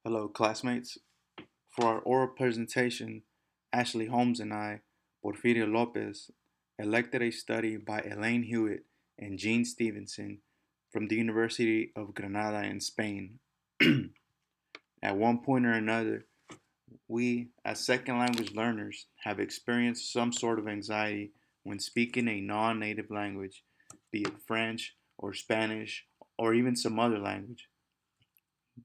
Hello, classmates. For our oral presentation, Ashley Holmes and I, Porfirio Lopez, elected a study by Elaine Hewitt and Jean Stephenson from the University of Granada in Spain. At one point or another, we, as second language learners, have experienced some sort of anxiety when speaking a non native language, be it French or Spanish or even some other language.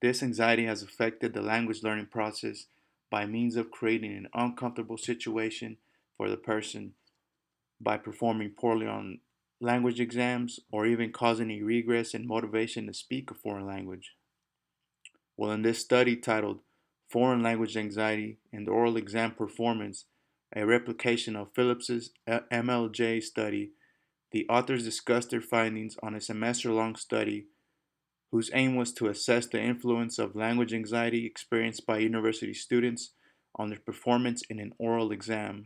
This anxiety has affected the language learning process by means of creating an uncomfortable situation for the person by performing poorly on language exams or even causing a regress in motivation to speak a foreign language. Well, in this study titled Foreign Language Anxiety and Oral Exam Performance, a replication of Phillips's MLJ study, the authors discussed their findings on a semester long study whose aim was to assess the influence of language anxiety experienced by university students on their performance in an oral exam.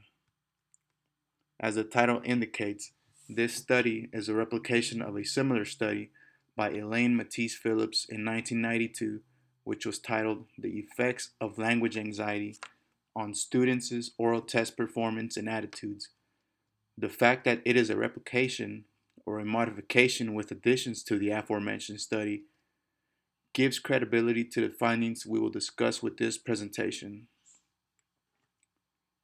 As the title indicates, this study is a replication of a similar study by Elaine Phillips in 1992, which was titled The Effects of Language Anxiety on Students' Oral Test Performance and Attitudes. The fact that it is a replication or a modification with additions to the aforementioned study gives credibility to the findings we will discuss with this presentation.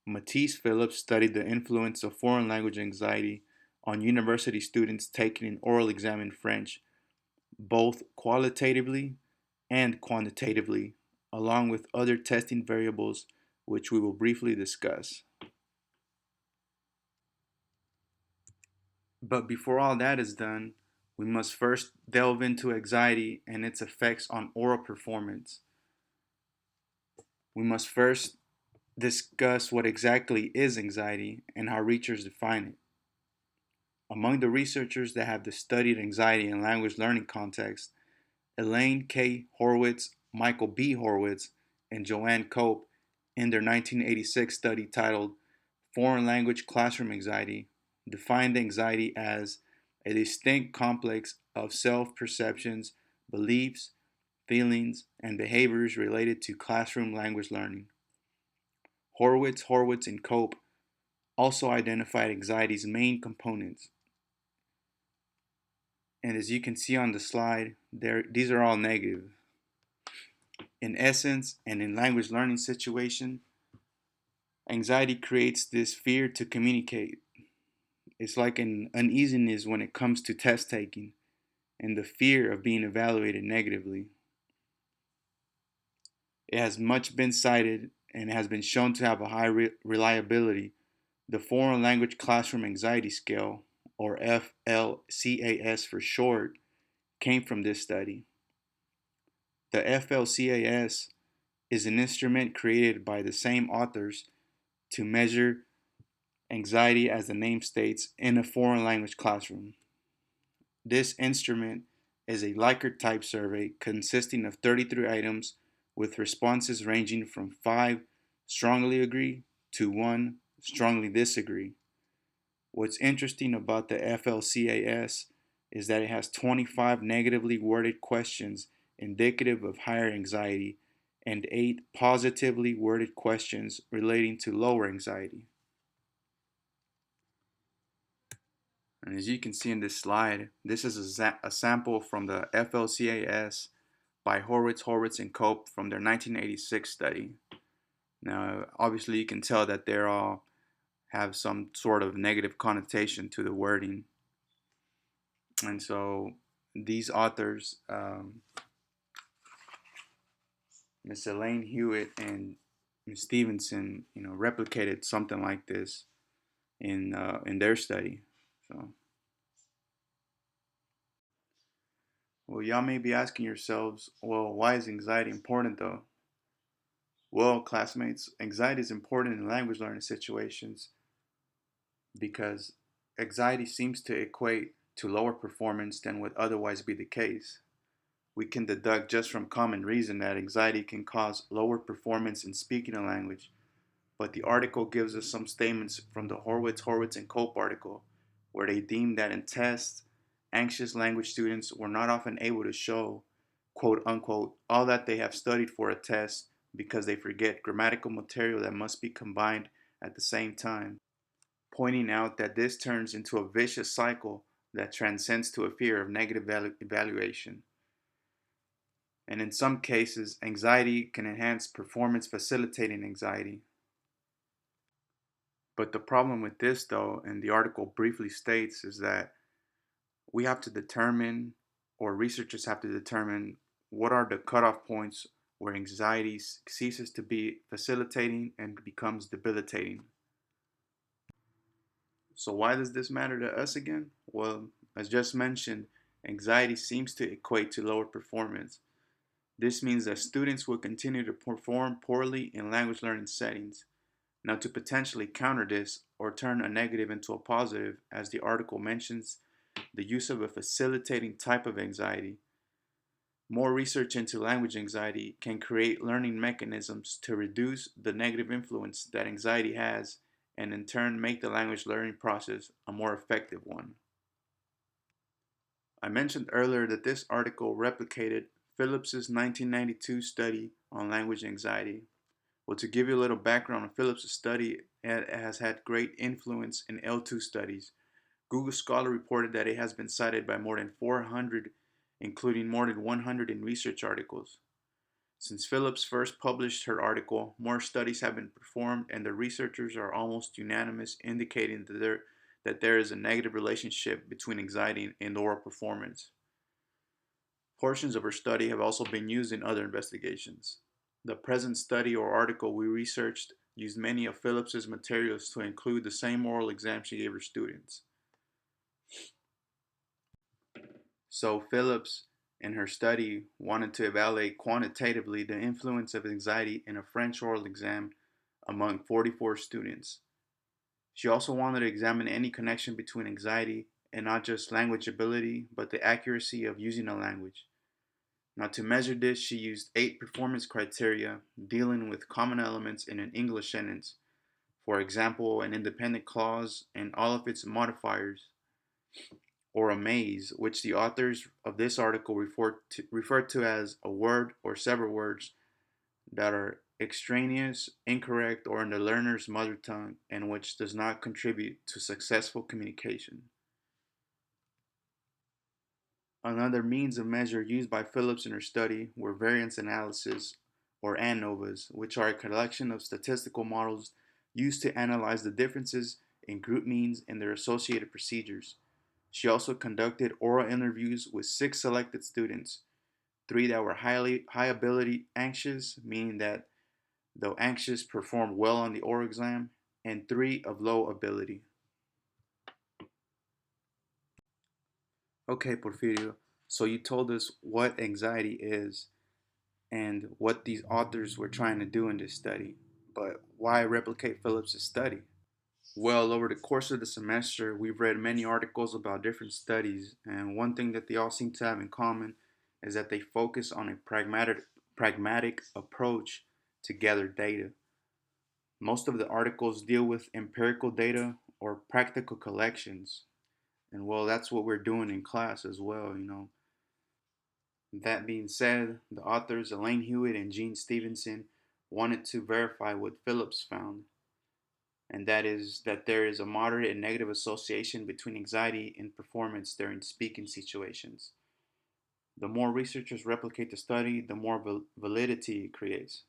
Phillips studied the influence of foreign language anxiety on university students taking an oral exam in French, both qualitatively and quantitatively, along with other testing variables which we will briefly discuss. But before all that is done, we must first delve into anxiety and its effects on oral performance. We must first discuss what exactly is anxiety and how researchers define it. Among the researchers that have studied anxiety in language learning contexts, Elaine K. Horwitz, Michael B. Horwitz, and Joanne Cope, in their 1986 study titled Foreign Language Classroom Anxiety, defined anxiety as a distinct complex of self perceptions, beliefs, feelings, and behaviors related to classroom language learning. Horwitz, and Cope also identified anxiety's main components. And as you can see on the slide, these are all negative. In essence, and in language learning situation, anxiety creates this fear to communicate. It's like an uneasiness when it comes to test taking and the fear of being evaluated negatively. It has much been cited and has been shown to have a high reliability. The Foreign Language Classroom Anxiety Scale, or FLCAS for short, came from this study. The FLCAS is an instrument created by the same authors to measure anxiety, as the name states, in a foreign language classroom. This instrument is a Likert type survey consisting of 33 items with responses ranging from 5 strongly agree to 1 strongly disagree. What's interesting about the FLCAS is that it has 25 negatively worded questions indicative of higher anxiety and 8 positively worded questions relating to lower anxiety. And as you can see in this slide, this is a sample from the FLCAS by Horwitz, and Cope from their 1986 study. Now, obviously, you can tell that they all have some sort of negative connotation to the wording. And so these authors, Miss Elaine Hewitt and Miss Stephenson, replicated something like this in their study. So, well, y'all may be asking yourselves, well, why is anxiety important though? Well, classmates, anxiety is important in language learning situations because anxiety seems to equate to lower performance than would otherwise be the case. We can deduct just from common reason that anxiety can cause lower performance in speaking a language, but the article gives us some statements from the Horwitz, and Cope article, where they deemed that in tests, anxious language students were not often able to show quote unquote, all that they have studied for a test because they forget grammatical material that must be combined at the same time, pointing out that this turns into a vicious cycle that transcends to a fear of negative evaluation. And in some cases, anxiety can enhance performance, facilitating anxiety. But the problem with this, though, and the article briefly states, is that we have to determine, or researchers have to determine, what are the cutoff points where anxiety ceases to be facilitating and becomes debilitating. So, why does this matter to us again? Well, as just mentioned, anxiety seems to equate to lower performance. This means that students will continue to perform poorly in language learning settings. Now, to potentially counter this or turn a negative into a positive, as the article mentions, the use of a facilitating type of anxiety. More research into language anxiety can create learning mechanisms to reduce the negative influence that anxiety has and in turn make the language learning process a more effective one. I mentioned earlier that this article replicated Phillips's 1992 study on language anxiety. Well, to give you a little background on Phillips' study, it has had great influence in L2 studies. Google Scholar reported that it has been cited by more than 400, including more than 100 in research articles. Since Phillips first published her article, more studies have been performed, and the researchers are almost unanimous, indicating that there is a negative relationship between anxiety and oral performance. Portions of her study have also been used in other investigations. The present study or article we researched used many of Phillips's materials to include the same oral exam she gave her students. So Phillips, in her study, wanted to evaluate quantitatively the influence of anxiety in a French oral exam among 44 students. She also wanted to examine any connection between anxiety and not just language ability, but the accuracy of using a language. Now, to measure this, she used 8 performance criteria dealing with common elements in an English sentence. For example, an independent clause and all of its modifiers, or a maze, which the authors of this article refer to as a word or several words that are extraneous, incorrect, or in the learner's mother tongue, and which does not contribute to successful communication. Another means of measure used by Phillips in her study were variance analysis, or ANOVAs, which are a collection of statistical models used to analyze the differences in group means and their associated procedures. She also conducted oral interviews with 6 selected students, 3 that were high ability anxious, meaning that though anxious performed well on the oral exam, and 3 of low ability. Okay, Porfirio, so you told us what anxiety is and what these authors were trying to do in this study, but why replicate Phillips' study? Well, over the course of the semester, we've read many articles about different studies, and one thing that they all seem to have in common is that they focus on a pragmatic approach to gather data. Most of the articles deal with empirical data or practical collections, and well, that's what we're doing in class as well. That being said, the authors Elaine Hewitt and Stephenson wanted to verify what Phillips found, and that is that there is a moderate and negative association between anxiety and performance during speaking situations. The more researchers replicate the study, the more validity it creates.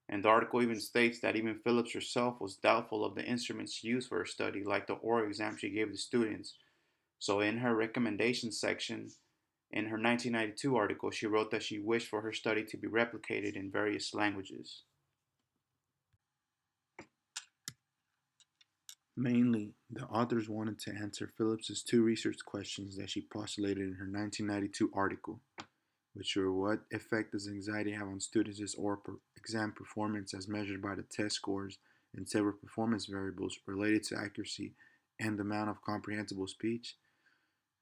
And the article even states that even Phillips herself was doubtful of the instruments used for her study, like the oral exam she gave the students. So, in her recommendation section, in her 1992 article, she wrote that she wished for her study to be replicated in various languages. Mainly, the authors wanted to answer Phillips's 2 research questions that she postulated in her 1992 article, which were: what effect does anxiety have on students' oral exam performance as measured by the test scores and several performance variables related to accuracy and the amount of comprehensible speech?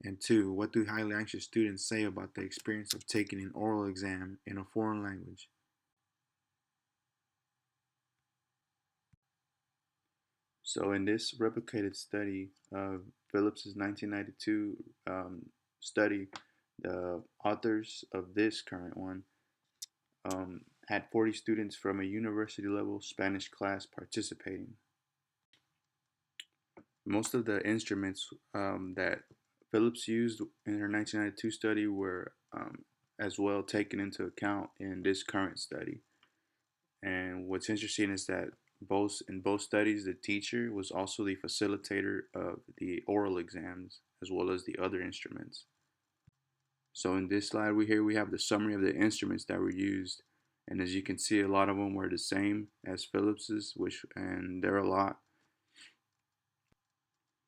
And 2, what do highly anxious students say about the experience of taking an oral exam in a foreign language? So, in this replicated study of Phillips's 1992 study, The authors of this current one had 40 students from a university level Spanish class participating. Most of the instruments that Phillips used in her 1992 study were as well taken into account in this current study. And what's interesting is that both studies, the teacher was also the facilitator of the oral exams as well as the other instruments. So in this slide we have the summary of the instruments that were used, and as you can see, a lot of them were the same as Phillips's, and there are a lot.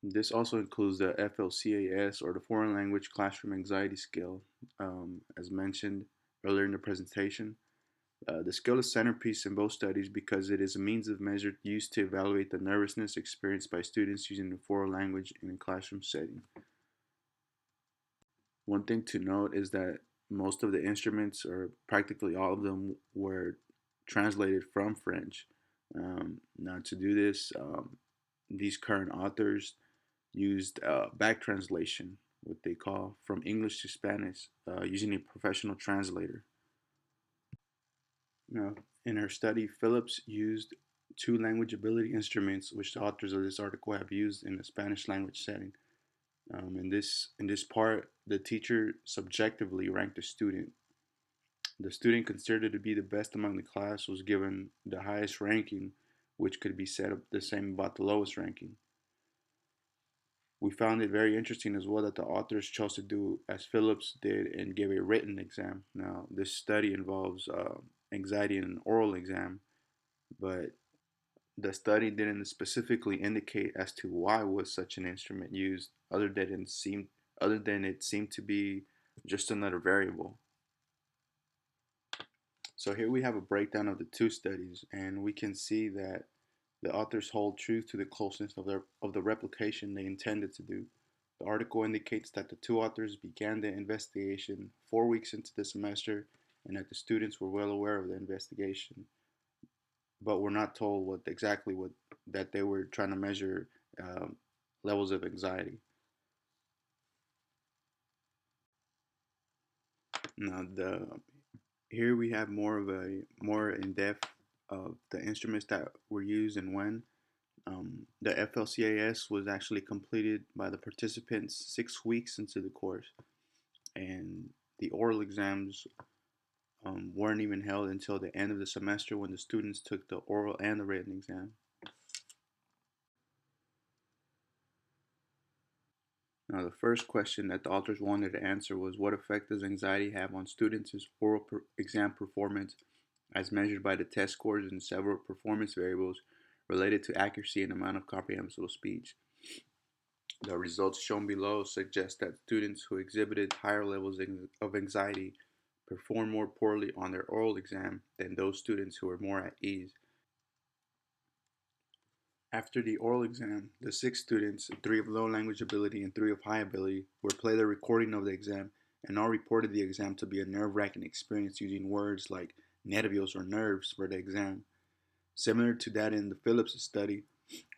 This also includes the FLCAS, or the Foreign Language Classroom Anxiety Scale, as mentioned earlier in the presentation. The scale is centerpiece in both studies because it is a means of measure used to evaluate the nervousness experienced by students using the foreign language in a classroom setting. One thing to note is that most of the instruments, or practically all of them, were translated from French. Now, to do this, these current authors used back translation, what they call from English to Spanish, using a professional translator. Now, in her study, Phillips used two language ability instruments, which the authors of this article have used in the Spanish language setting. In this part, the teacher subjectively ranked the student. The student considered to be the best among the class was given the highest ranking, which could be said the same about the lowest ranking. We found it very interesting as well that the authors chose to do as Phillips did and give a written exam. Now, this study involves anxiety in an oral exam, but the study didn't specifically indicate as to why was such an instrument used, other than it seemed to be just another variable. So here we have a breakdown of the two studies, and we can see that the authors hold true to the closeness of the replication they intended to do. The article indicates that the two authors began the investigation 4 weeks into the semester, and that the students were well aware of the investigation, but were not told what that they were trying to measure um, levels of anxiety. Now, here we have more in depth of the instruments that were used and when. The FLCAS was actually completed by the participants 6 weeks into the course, and the oral exams weren't even held until the end of the semester when the students took the oral and the written exam. Now, the first question that the authors wanted to answer was, what effect does anxiety have on students' exam performance as measured by the test scores and several performance variables related to accuracy and amount of comprehensible speech? The results shown below suggest that students who exhibited higher levels of anxiety performed more poorly on their oral exam than those students who were more at ease. After the oral exam, the 6 students, 3 of low language ability and 3 of high ability, were played a recording of the exam, and all reported the exam to be a nerve-wracking experience using words like nervios or nerves for the exam. Similar to that in the Phillips study,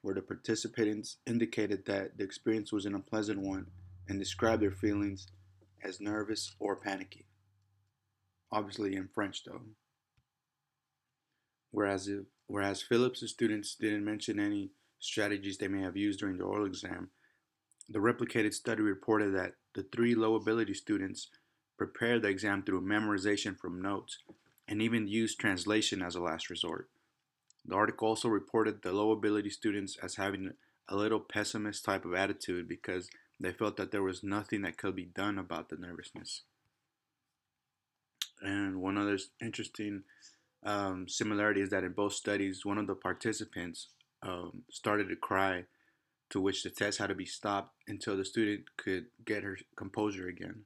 where the participants indicated that the experience was an unpleasant one and described their feelings as nervous or panicky. Obviously in French though. Whereas Phillips' students didn't mention any strategies they may have used during the oral exam, the replicated study reported that the 3 low ability students prepared the exam through memorization from notes and even used translation as a last resort. The article also reported the low ability students as having a little pessimist type of attitude because they felt that there was nothing that could be done about the nervousness. And one other interesting similarity is that in both studies, one of the participants started to cry, to which the test had to be stopped until the student could get her composure again.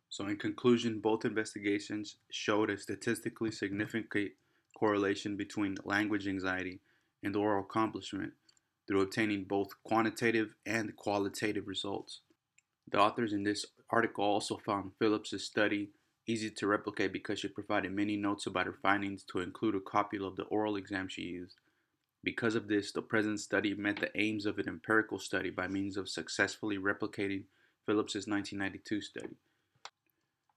So, in conclusion, both investigations showed a statistically significant correlation between language anxiety and oral accomplishment through obtaining both quantitative and qualitative results. The authors in this article also found Phillips' study easy to replicate because she provided many notes about her findings to include a copy of the oral exam she used. Because of this, the present study met the aims of an empirical study by means of successfully replicating Phillips' 1992 study.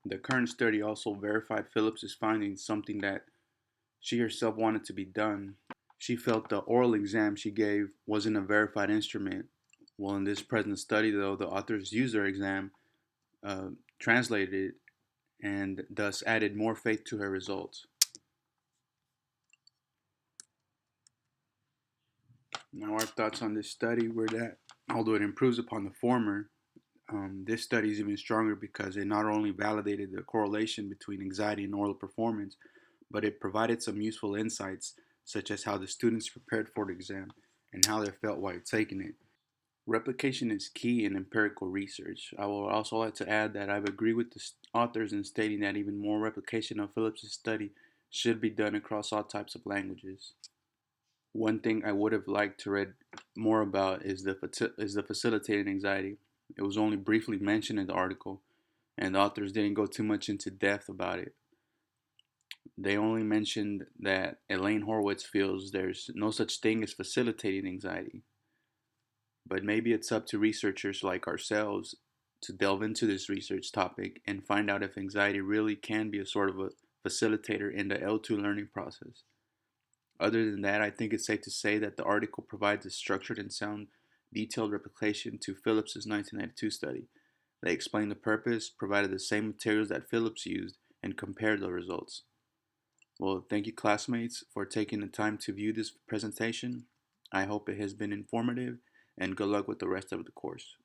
The current study also verified Phillips' findings, something that she herself wanted to be done. She felt the oral exam she gave wasn't a verified instrument. Well, in this present study, though, the authors used their exam, uh, translated it, and thus added more faith to her results. Now, our thoughts on this study were that although it improves upon the former, this study is even stronger because it not only validated the correlation between anxiety and oral performance, but it provided some useful insights, such as how the students prepared for the exam and how they felt while taking it. Replication is key in empirical research. I would also like to add that I agree with the authors in stating that even more replication of Phillips' study should be done across all types of languages. One thing I would have liked to read more about is the facilitated anxiety. It was only briefly mentioned in the article, and the authors didn't go too much into depth about it. They only mentioned that Elaine Horowitz feels there's no such thing as facilitating anxiety. But maybe it's up to researchers like ourselves to delve into this research topic and find out if anxiety really can be a sort of a facilitator in the L2 learning process. Other than that, I think it's safe to say that the article provides a structured and sound, detailed replication to Phillips's 1992 study. They explained the purpose, provided the same materials that Phillips used, and compared the results. Well, thank you, classmates, for taking the time to view this presentation. I hope it has been informative, and good luck with the rest of the course.